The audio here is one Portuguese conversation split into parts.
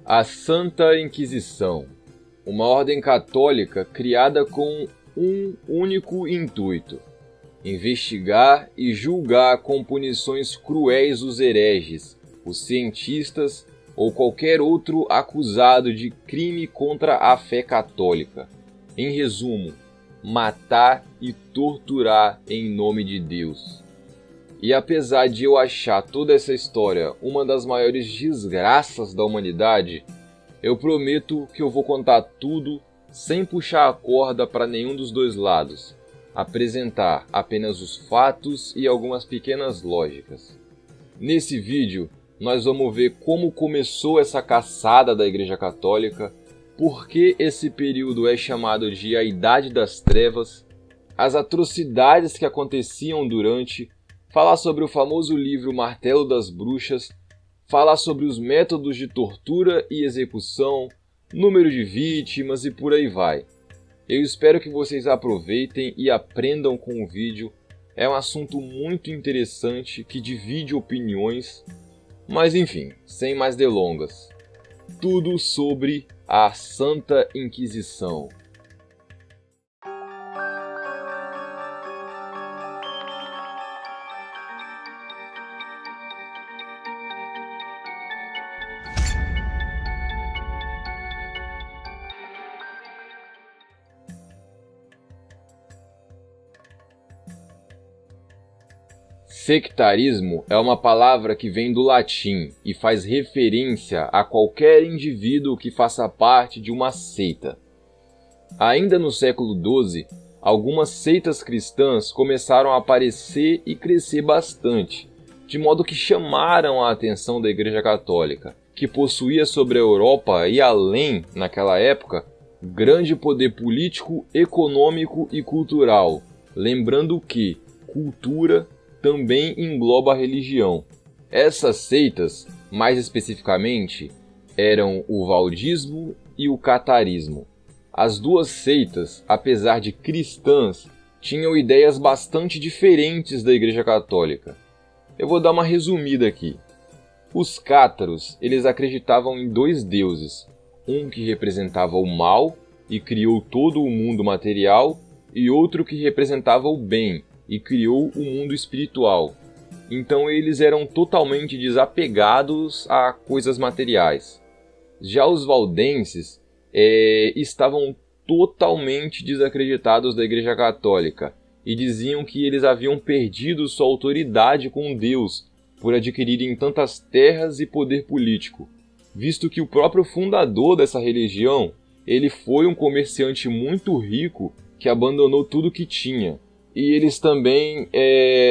A Santa Inquisição, uma ordem católica criada com um único intuito: investigar e julgar com punições cruéis os hereges, os cientistas ou qualquer outro acusado de crime contra a fé católica. Em resumo, matar e torturar em nome de Deus. E apesar de eu achar toda essa história uma das maiores desgraças da humanidade, eu prometo que eu vou contar tudo sem puxar a corda para nenhum dos dois lados, apresentar apenas os fatos e algumas pequenas lógicas. Nesse vídeo, nós vamos ver como começou essa caçada da Igreja Católica, por que esse período é chamado de a Idade das Trevas, as atrocidades que aconteciam durante, falar sobre o famoso livro Martelo das Bruxas, falar sobre os métodos de tortura e execução, número de vítimas e por aí vai. Eu espero que vocês aproveitem e aprendam com o vídeo. É um assunto muito interessante que divide opiniões, mas enfim, sem mais delongas. Tudo sobre a Santa Inquisição. Sectarismo é uma palavra que vem do latim e faz referência a qualquer indivíduo que faça parte de uma seita. Ainda no século XII, algumas seitas cristãs começaram a aparecer e crescer bastante, de modo que chamaram a atenção da Igreja Católica, que possuía sobre a Europa e além, naquela época, grande poder político, econômico e cultural, lembrando que cultura também engloba a religião. Essas seitas, mais especificamente, eram o valdismo e o catarismo. As duas seitas, apesar de cristãs, tinham ideias bastante diferentes da Igreja Católica. Eu vou dar uma resumida aqui. Os cátaros, eles acreditavam em dois deuses, um que representava o mal e criou todo o mundo material, e outro que representava o bem e criou o mundo espiritual. Então eles eram totalmente desapegados a coisas materiais. Já os valdenses estavam totalmente desacreditados da Igreja Católica e diziam que eles haviam perdido sua autoridade com Deus por adquirirem tantas terras e poder político, visto que o próprio fundador dessa religião, ele foi um comerciante muito rico que abandonou tudo que tinha. E eles também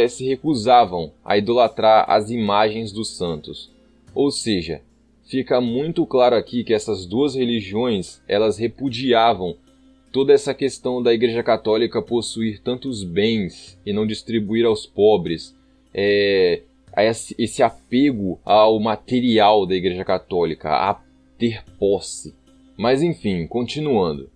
se recusavam a idolatrar as imagens dos santos. Ou seja, fica muito claro aqui que essas duas religiões, elas repudiavam toda essa questão da Igreja Católica possuir tantos bens e não distribuir aos pobres, esse apego ao material da Igreja Católica, a ter posse. Mas enfim, continuando.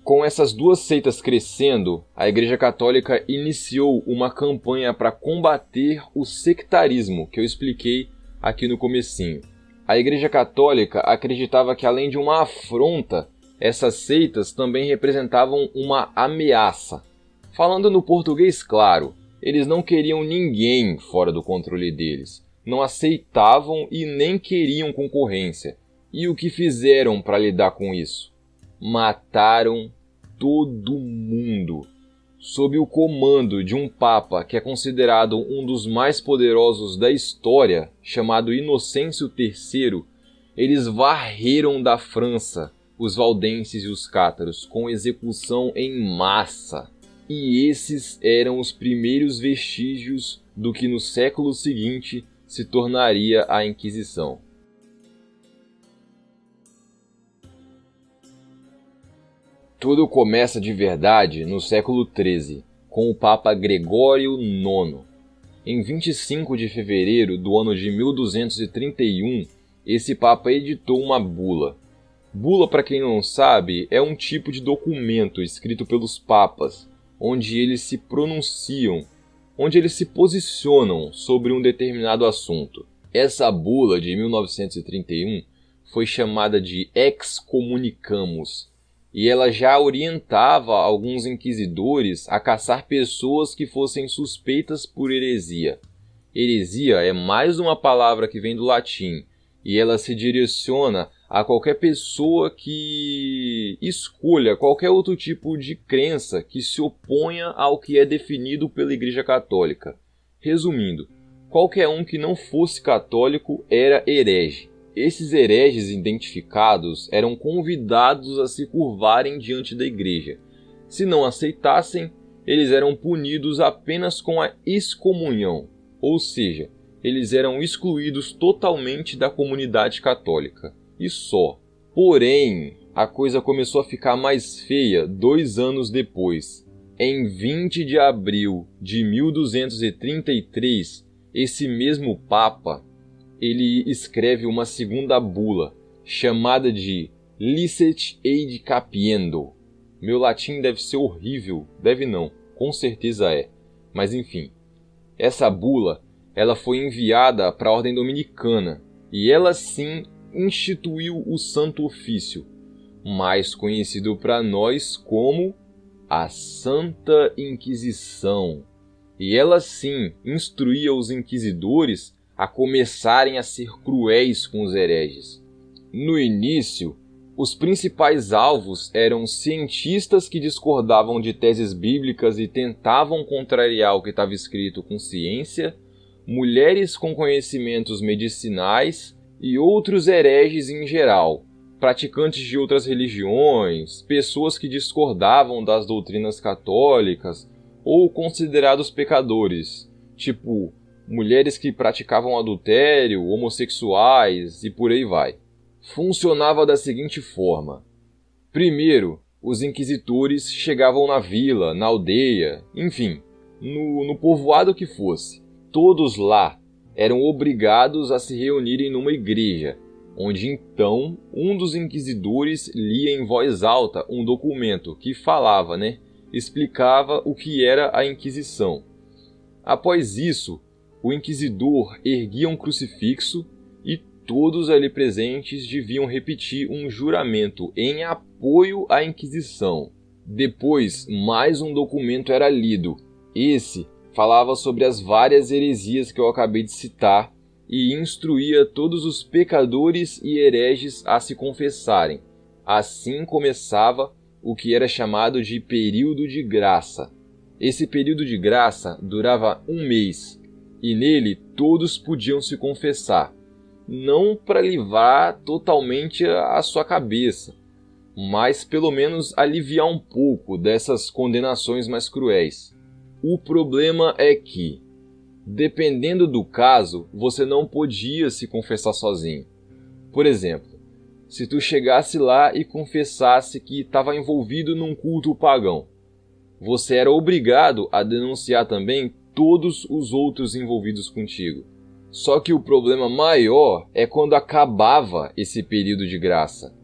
Com essas duas seitas crescendo, a Igreja Católica iniciou uma campanha para combater o sectarismo, que eu expliquei aqui no comecinho. A Igreja Católica acreditava que, além de uma afronta, essas seitas também representavam uma ameaça. Falando no português claro, eles não queriam ninguém fora do controle deles, não aceitavam e nem queriam concorrência. E o que fizeram para lidar com isso? Mataram todo mundo. Sob o comando de um papa que é considerado um dos mais poderosos da história, chamado Inocêncio III, eles varreram da França os valdenses e os cátaros com execução em massa. E esses eram os primeiros vestígios do que no século seguinte se tornaria a Inquisição. Tudo começa de verdade no século XIII, com o Papa Gregório IX. Em 25 de fevereiro do ano de 1231, esse Papa editou uma bula. Bula, para quem não sabe, é um tipo de documento escrito pelos papas, onde eles se pronunciam, onde eles se posicionam sobre um determinado assunto. Essa bula de 1931 foi chamada de excommunicamus, e ela já orientava alguns inquisidores a caçar pessoas que fossem suspeitas por heresia. Heresia é mais uma palavra que vem do latim, e ela se direciona a qualquer pessoa que escolha qualquer outro tipo de crença que se oponha ao que é definido pela Igreja Católica. Resumindo, qualquer um que não fosse católico era herege. Esses hereges identificados eram convidados a se curvarem diante da Igreja. Se não aceitassem, eles eram punidos apenas com a excomunhão, ou seja, eles eram excluídos totalmente da comunidade católica. E só. Porém, a coisa começou a ficar mais feia 2 anos depois. Em 20 de abril de 1233, esse mesmo Papa, ele escreve uma segunda bula, chamada de Licet eid capiendo. Meu latim deve ser horrível, deve não, com certeza é. Mas enfim, essa bula ela foi enviada para a Ordem Dominicana, e ela sim instituiu o Santo Ofício, mais conhecido para nós como a Santa Inquisição. E ela sim instruía os inquisidores a começarem a ser cruéis com os hereges. No início, os principais alvos eram cientistas que discordavam de teses bíblicas e tentavam contrariar o que estava escrito com ciência, mulheres com conhecimentos medicinais e outros hereges em geral, praticantes de outras religiões, pessoas que discordavam das doutrinas católicas ou considerados pecadores, tipo mulheres que praticavam adultério, homossexuais e por aí vai. Funcionava da seguinte forma. Primeiro, os inquisitores chegavam na vila, na aldeia, enfim, no povoado que fosse. Todos lá eram obrigados a se reunirem numa igreja, onde então um dos inquisidores lia em voz alta um documento que falava, explicava o que era a Inquisição. Após isso, o inquisidor erguia um crucifixo e todos ali presentes deviam repetir um juramento em apoio à Inquisição. Depois, mais um documento era lido. Esse falava sobre as várias heresias que eu acabei de citar e instruía todos os pecadores e hereges a se confessarem. Assim começava o que era chamado de período de graça. Esse período de graça durava 1 mês, e nele todos podiam se confessar, não para livrar totalmente a sua cabeça, mas pelo menos aliviar um pouco dessas condenações mais cruéis. O problema é que, dependendo do caso, você não podia se confessar sozinho. Por exemplo, se tu chegasse lá e confessasse que estava envolvido num culto pagão, você era obrigado a denunciar também todos os outros envolvidos contigo. Só que o problema maior é quando acabava esse período de graça.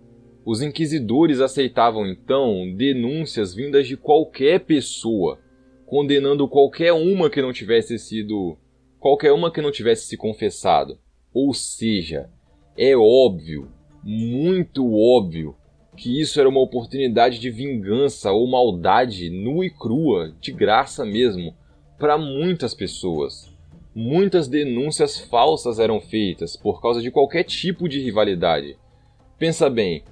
Os inquisidores aceitavam então denúncias vindas de qualquer pessoa, condenando qualquer uma que não tivesse se confessado. Ou seja, é óbvio, muito óbvio, que isso era uma oportunidade de vingança ou maldade nua e crua, de graça mesmo, para muitas pessoas. Muitas denúncias falsas eram feitas por causa de qualquer tipo de rivalidade. Pensa bem,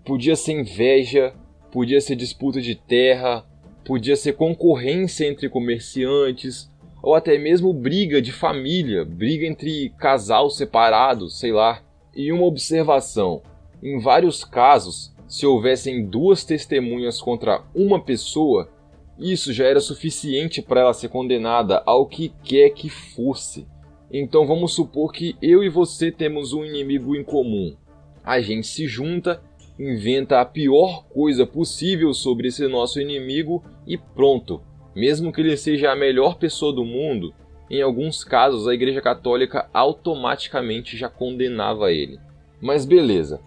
podia ser inveja, podia ser disputa de terra, podia ser concorrência entre comerciantes, ou até mesmo briga de família, briga entre casal separado, sei lá. E uma observação, em vários casos, se houvessem 2 testemunhas contra uma pessoa, isso já era suficiente para ela ser condenada ao que quer que fosse. Então vamos supor que eu e você temos um inimigo em comum. A gente se junta, inventa a pior coisa possível sobre esse nosso inimigo e pronto. Mesmo que ele seja a melhor pessoa do mundo, em alguns casos a Igreja Católica automaticamente já condenava ele. Mas beleza.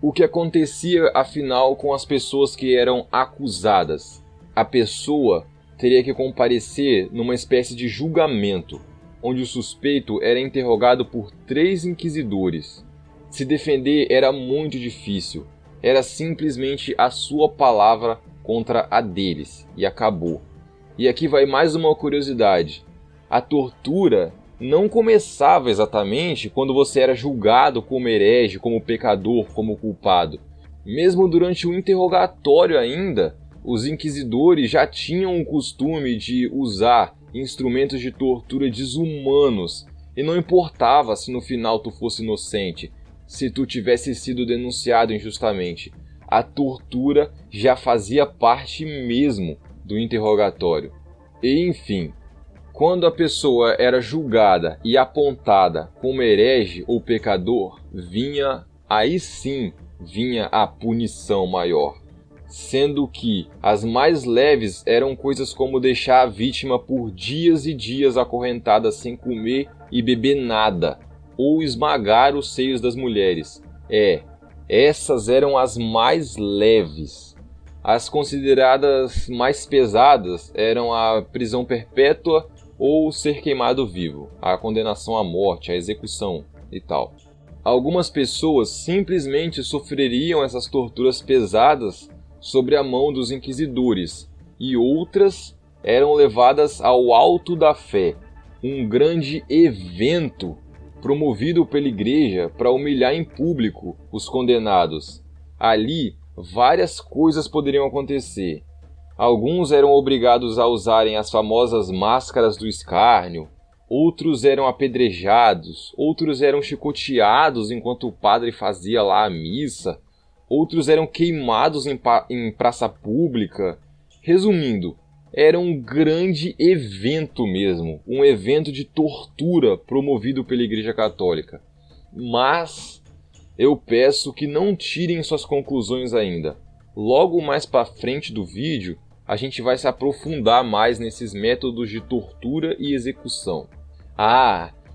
O que acontecia afinal com as pessoas que eram acusadas? A pessoa teria que comparecer numa espécie de julgamento, onde o suspeito era interrogado por 3 inquisidores. Se defender era muito difícil. Era simplesmente a sua palavra contra a deles, e acabou. E aqui vai mais uma curiosidade. A tortura não começava exatamente quando você era julgado como herege, como pecador, como culpado. Mesmo durante o interrogatório ainda, os inquisidores já tinham o costume de usar instrumentos de tortura desumanos, e não importava se no final tu fosse inocente, se tu tivesse sido denunciado injustamente. A tortura já fazia parte mesmo do interrogatório. E enfim, quando a pessoa era julgada e apontada como herege ou pecador, aí sim vinha a punição maior. Sendo que as mais leves eram coisas como deixar a vítima por dias e dias acorrentada sem comer e beber nada, ou esmagar os seios das mulheres. Essas eram as mais leves. As consideradas mais pesadas eram a prisão perpétua ou ser queimado vivo, a condenação à morte, a execução e tal. Algumas pessoas simplesmente sofreriam essas torturas pesadas sobre a mão dos inquisidores, e outras eram levadas ao Alto da Fé, um grande evento promovido pela igreja para humilhar em público os condenados. Ali, várias coisas poderiam acontecer. Alguns eram obrigados a usarem as famosas máscaras do escárnio, outros eram apedrejados, outros eram chicoteados enquanto o padre fazia lá a missa, outros eram queimados em praça pública. Resumindo, era um grande evento mesmo, um evento de tortura promovido pela Igreja Católica. Mas eu peço que não tirem suas conclusões ainda. Logo mais para frente do vídeo, a gente vai se aprofundar mais nesses métodos de tortura e execução.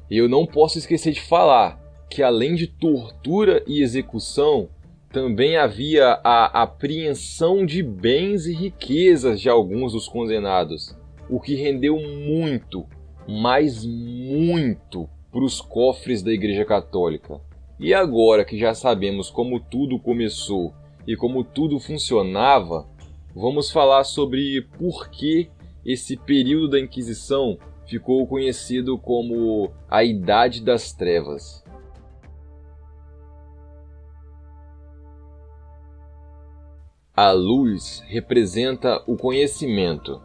Eu não posso esquecer de falar que além de tortura e execução, também havia a apreensão de bens e riquezas de alguns dos condenados, o que rendeu muito, mas muito, para os cofres da Igreja Católica. E agora que já sabemos como tudo começou e como tudo funcionava, vamos falar sobre por que esse período da Inquisição ficou conhecido como a Idade das Trevas. A luz representa o conhecimento,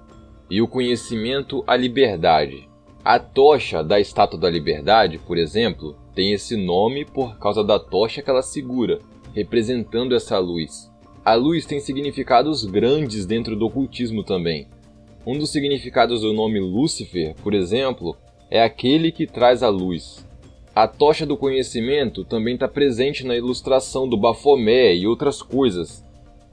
e o conhecimento a liberdade. A tocha da Estátua da Liberdade, por exemplo, tem esse nome por causa da tocha que ela segura, representando essa luz. A luz tem significados grandes dentro do ocultismo também. Um dos significados do nome Lúcifer, por exemplo, é aquele que traz a luz. A tocha do conhecimento também está presente na ilustração do Bafomé e outras coisas.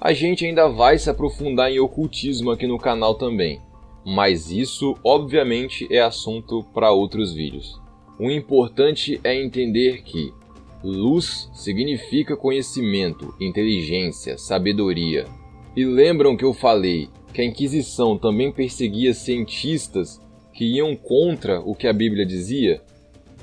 A gente ainda vai se aprofundar em ocultismo aqui no canal também, mas isso obviamente é assunto para outros vídeos. O importante é entender que luz significa conhecimento, inteligência, sabedoria. E lembram que eu falei que a Inquisição também perseguia cientistas que iam contra o que a Bíblia dizia?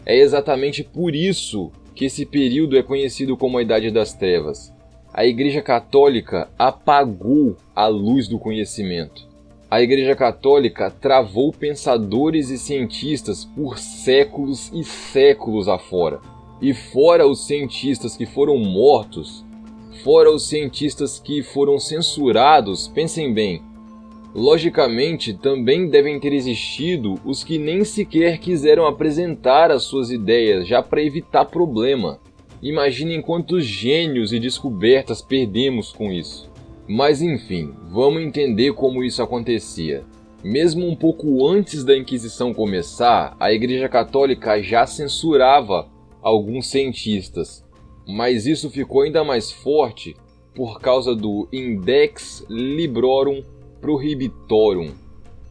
É exatamente por isso que esse período é conhecido como a Idade das Trevas. A Igreja Católica apagou a luz do conhecimento. A Igreja Católica travou pensadores e cientistas por séculos e séculos afora. E fora os cientistas que foram mortos, fora os cientistas que foram censurados, pensem bem, logicamente também devem ter existido os que nem sequer quiseram apresentar as suas ideias já para evitar problema. Imaginem quantos gênios e descobertas perdemos com isso. Mas enfim, vamos entender como isso acontecia. Mesmo um pouco antes da Inquisição começar, a Igreja Católica já censurava alguns cientistas. Mas isso ficou ainda mais forte por causa do Index Librorum Prohibitorum,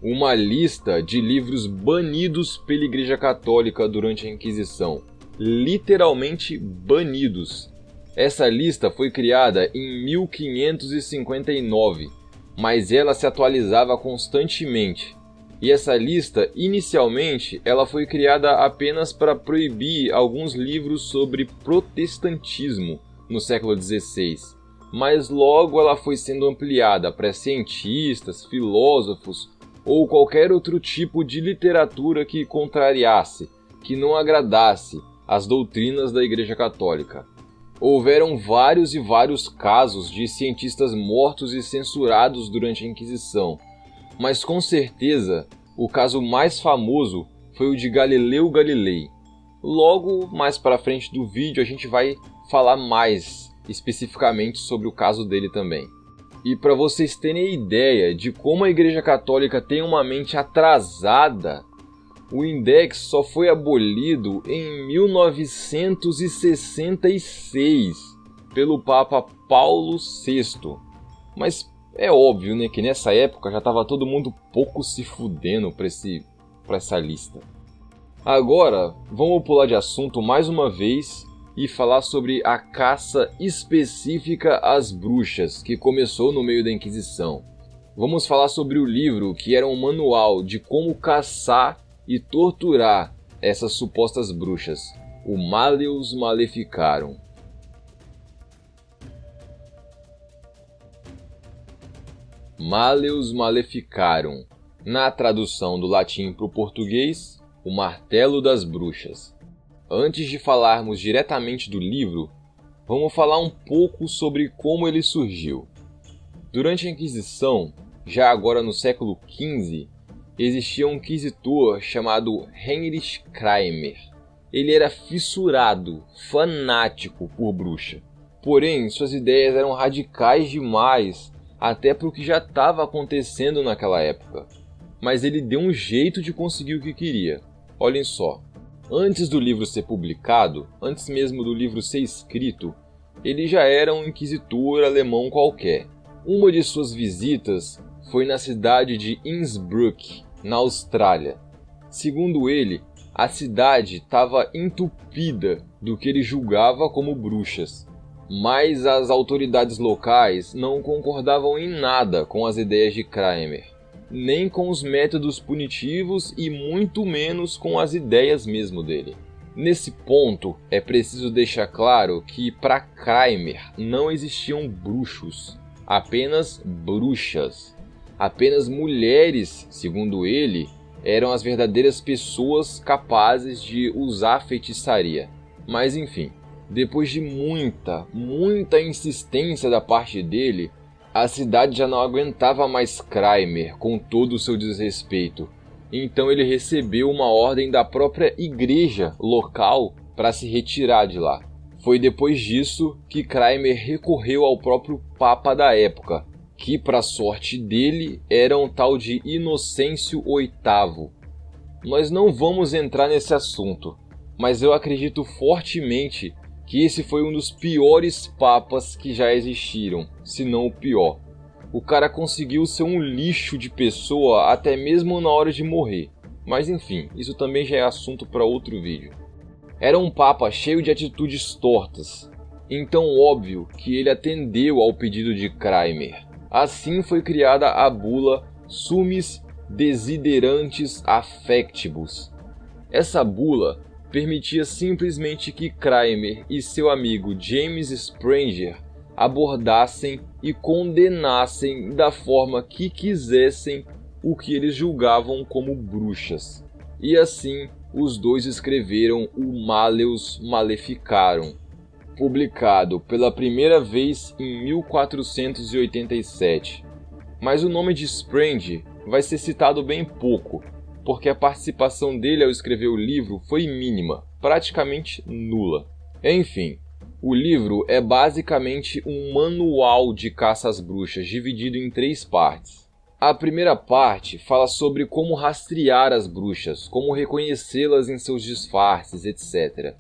uma lista de livros banidos pela Igreja Católica durante a Inquisição. Literalmente banidos. Essa lista foi criada em 1559, mas ela se atualizava constantemente. E essa lista, inicialmente, ela foi criada apenas para proibir alguns livros sobre protestantismo no século XVI, mas logo ela foi sendo ampliada para cientistas, filósofos ou qualquer outro tipo de literatura que contrariasse, que não agradasse as doutrinas da Igreja Católica. Houveram vários e vários casos de cientistas mortos e censurados durante a Inquisição, mas com certeza o caso mais famoso foi o de Galileu Galilei. Logo mais para frente do vídeo a gente vai falar mais especificamente sobre o caso dele também. E para vocês terem ideia de como a Igreja Católica tem uma mente atrasada, o Index só foi abolido em 1966 pelo Papa Paulo VI. Mas é óbvio, né, que nessa época já estava todo mundo pouco se fudendo para essa lista. Agora, vamos pular de assunto mais uma vez e falar sobre a caça específica às bruxas, que começou no meio da Inquisição. Vamos falar sobre o livro que era um manual de como caçar e torturar essas supostas bruxas, o Malleus Maleficarum. Malleus Maleficarum, na tradução do latim para o português, o Martelo das Bruxas. Antes de falarmos diretamente do livro, vamos falar um pouco sobre como ele surgiu. Durante a Inquisição, já agora no século XV, existia um inquisitor chamado Heinrich Kramer. Ele era fissurado, fanático por bruxa. Porém, suas ideias eram radicais demais, até para o que já estava acontecendo naquela época. Mas ele deu um jeito de conseguir o que queria. Olhem só, antes do livro ser publicado, antes mesmo do livro ser escrito, ele já era um inquisitor alemão qualquer. Uma de suas visitas foi na cidade de Innsbruck, na Austrália. Segundo ele, a cidade estava entupida do que ele julgava como bruxas. Mas as autoridades locais não concordavam em nada com as ideias de Kramer, nem com os métodos punitivos e muito menos com as ideias mesmo dele. Nesse ponto, é preciso deixar claro que para Kramer não existiam bruxos, apenas bruxas. Apenas mulheres, segundo ele, eram as verdadeiras pessoas capazes de usar feitiçaria. Mas enfim, depois de muita insistência da parte dele, a cidade já não aguentava mais Kramer com todo o seu desrespeito. Então ele recebeu uma ordem da própria igreja local para se retirar de lá. Foi depois disso que Kramer recorreu ao próprio Papa da época, que para sorte dele era um tal de Inocêncio VIII. Nós não vamos entrar nesse assunto, mas eu acredito fortemente que esse foi um dos piores papas que já existiram, se não o pior. O cara conseguiu ser um lixo de pessoa até mesmo na hora de morrer. Mas enfim, isso também já é assunto para outro vídeo. Era um papa cheio de atitudes tortas, então óbvio que ele atendeu ao pedido de Kramer. Assim foi criada a bula Summis Desiderantis Affectibus. Essa bula permitia simplesmente que Kramer e seu amigo James Spranger abordassem e condenassem da forma que quisessem o que eles julgavam como bruxas. E assim, os dois escreveram o Malleus Maleficarum, publicado pela primeira vez em 1487. Mas o nome de Spranger vai ser citado bem pouco, porque a participação dele ao escrever o livro foi mínima, praticamente nula. Enfim, o livro é basicamente um manual de caça às bruxas, dividido em 3 partes. A primeira parte fala sobre como rastrear as bruxas, como reconhecê-las em seus disfarces, etc.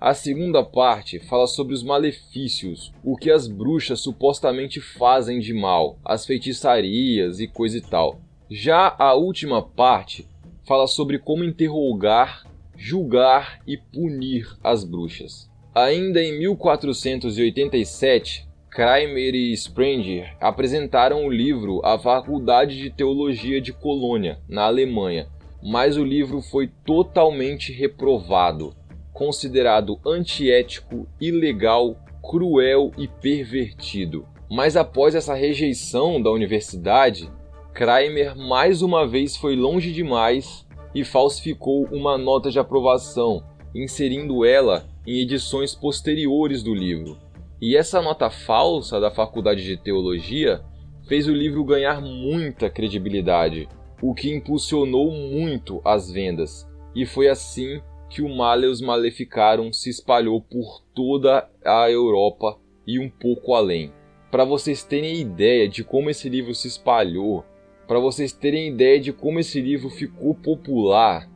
A segunda parte fala sobre os malefícios, o que as bruxas supostamente fazem de mal, as feitiçarias e coisa e tal. Já a última parte fala sobre como interrogar, julgar e punir as bruxas. Ainda em 1487, Kramer e Sprenger apresentaram o livro à Faculdade de Teologia de Colônia, na Alemanha, mas o livro foi totalmente reprovado, considerado antiético, ilegal, cruel e pervertido. Mas após essa rejeição da universidade, Kramer mais uma vez foi longe demais e falsificou uma nota de aprovação, inserindo ela em edições posteriores do livro. E essa nota falsa da Faculdade de Teologia fez o livro ganhar muita credibilidade, o que impulsionou muito as vendas, e foi assim que o Malleus Maleficarum se espalhou por toda a Europa e um pouco além. Para vocês terem ideia de como esse livro se espalhou, para vocês terem ideia de como esse livro ficou popular,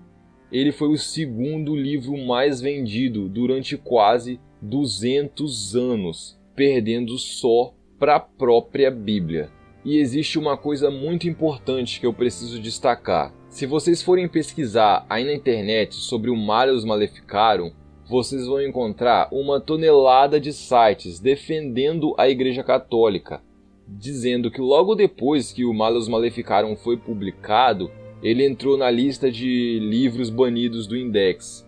ele foi o segundo livro mais vendido durante quase 200 anos, perdendo só para a própria Bíblia. E existe uma coisa muito importante que eu preciso destacar. Se vocês forem pesquisar aí na internet sobre o Malleus Maleficarum, vocês vão encontrar uma tonelada de sites defendendo a Igreja Católica, dizendo que logo depois que o Malleus Maleficarum foi publicado, ele entrou na lista de livros banidos do Index.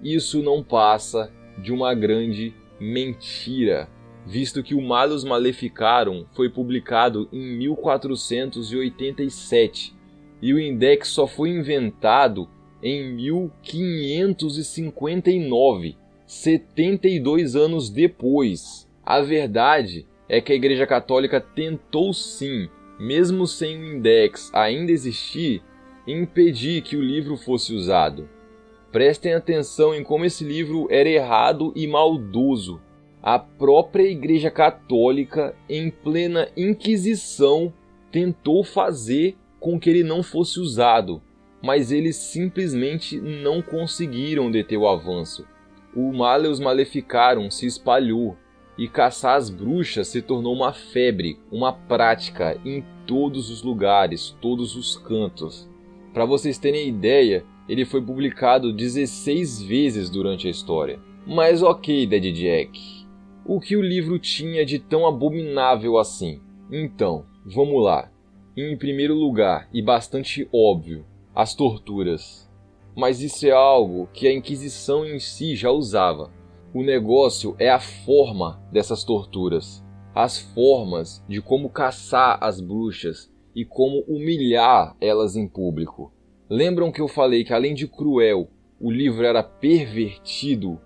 Isso não passa de uma grande mentira, visto que o Malleus Maleficarum foi publicado em 1487 e o Index só foi inventado em 1559, 72 anos depois. A verdade é que a Igreja Católica tentou sim, mesmo sem o Index ainda existir, impedir que o livro fosse usado. Prestem atenção em como esse livro era errado e maldoso. A própria Igreja Católica, em plena Inquisição, tentou fazer com que ele não fosse usado, mas eles simplesmente não conseguiram deter o avanço. O Malleus Maleficarum se espalhou e caçar as bruxas se tornou uma febre, uma prática em todos os lugares, todos os cantos. Para vocês terem ideia, ele foi publicado 16 vezes durante a história. Mas ok, Daddy Jack, o que o livro tinha de tão abominável assim? Então, vamos lá. Em primeiro lugar, e bastante óbvio, as torturas. Mas isso é algo que a Inquisição em si já usava. O negócio é a forma dessas torturas. As formas de como caçar as bruxas e como humilhar elas em público. Lembram que eu falei que além de cruel, o livro era pervertido?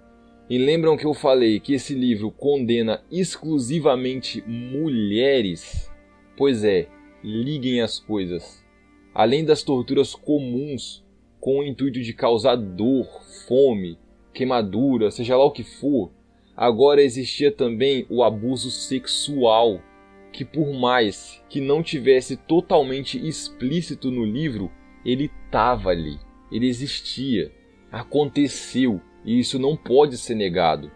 E lembram que eu falei que esse livro condena exclusivamente mulheres? Pois é, liguem as coisas. Além das torturas comuns, com o intuito de causar dor, fome, queimadura, seja lá o que for, agora existia também o abuso sexual, que por mais que não tivesse totalmente explícito no livro, ele estava ali, ele existia, aconteceu, e isso não pode ser negado.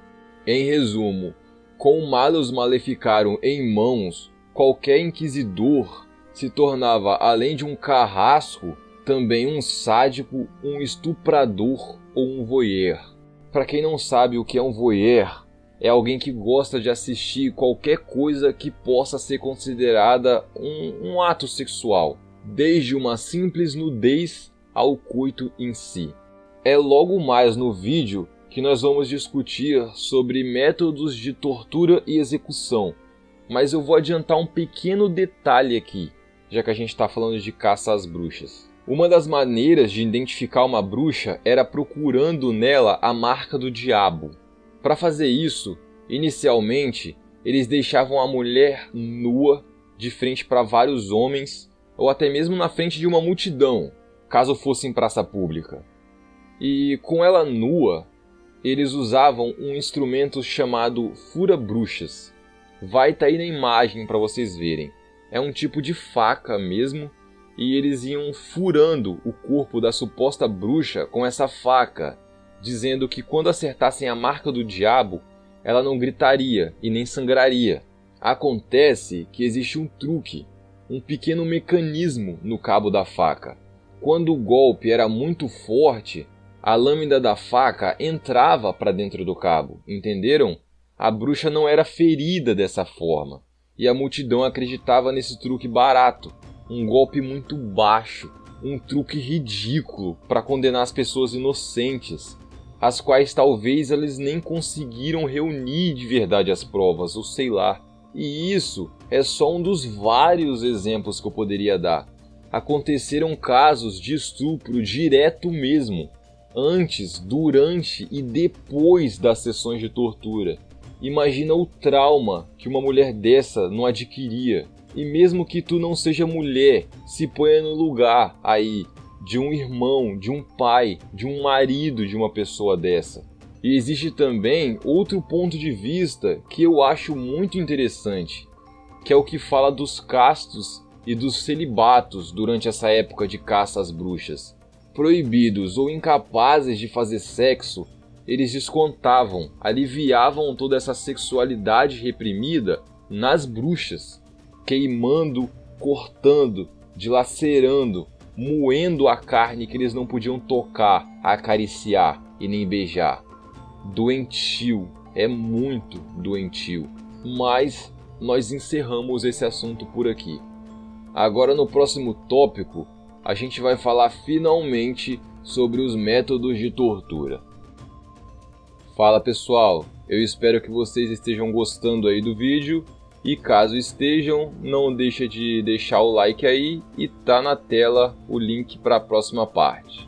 Em resumo, com o Malleus Maleficarum em mãos, qualquer inquisidor se tornava, além de um carrasco, também um sádico, um estuprador ou um voyeur. Para quem não sabe o que é um voyeur, é alguém que gosta de assistir qualquer coisa que possa ser considerada um ato sexual, desde uma simples nudez ao coito em si. É logo mais no vídeo que nós vamos discutir sobre métodos de tortura e execução, mas eu vou adiantar um pequeno detalhe aqui, já que a gente está falando de caça às bruxas. Uma das maneiras de identificar uma bruxa era procurando nela a marca do diabo. Para fazer isso, inicialmente, eles deixavam a mulher nua de frente para vários homens, ou até mesmo na frente de uma multidão, caso fosse em praça pública. E com ela nua, eles usavam um instrumento chamado fura-bruxas. Vai estar aí na imagem para vocês verem. É um tipo de faca mesmo, e eles iam furando o corpo da suposta bruxa com essa faca, dizendo que quando acertassem a marca do diabo, ela não gritaria e nem sangraria. Acontece que existe um truque, um pequeno mecanismo no cabo da faca. Quando o golpe era muito forte, a lâmina da faca entrava para dentro do cabo, entenderam? A bruxa não era ferida dessa forma, e a multidão acreditava nesse truque barato, um golpe muito baixo, um truque ridículo para condenar as pessoas inocentes, as quais talvez eles nem conseguiram reunir de verdade as provas, ou sei lá. E isso é só um dos vários exemplos que eu poderia dar. Aconteceram casos de estupro direto mesmo, antes, durante e depois das sessões de tortura. Imagina o trauma que uma mulher dessa não adquiria. E mesmo que tu não seja mulher, se ponha no lugar aí de um irmão, de um pai, de um marido de uma pessoa dessa. E existe também outro ponto de vista que eu acho muito interessante, que é o que fala dos castos e dos celibatos durante essa época de caça às bruxas. Proibidos ou incapazes de fazer sexo, eles descontavam, aliviavam toda essa sexualidade reprimida nas bruxas, queimando, cortando, dilacerando, moendo a carne que eles não podiam tocar, acariciar e nem beijar. Doentio, é muito doentio, mas nós encerramos esse assunto por aqui. Agora no próximo tópico, a gente vai falar finalmente sobre os métodos de tortura. Fala pessoal, eu espero que vocês estejam gostando aí do vídeo e caso estejam, não deixa de deixar o like aí e tá na tela o link para a próxima parte.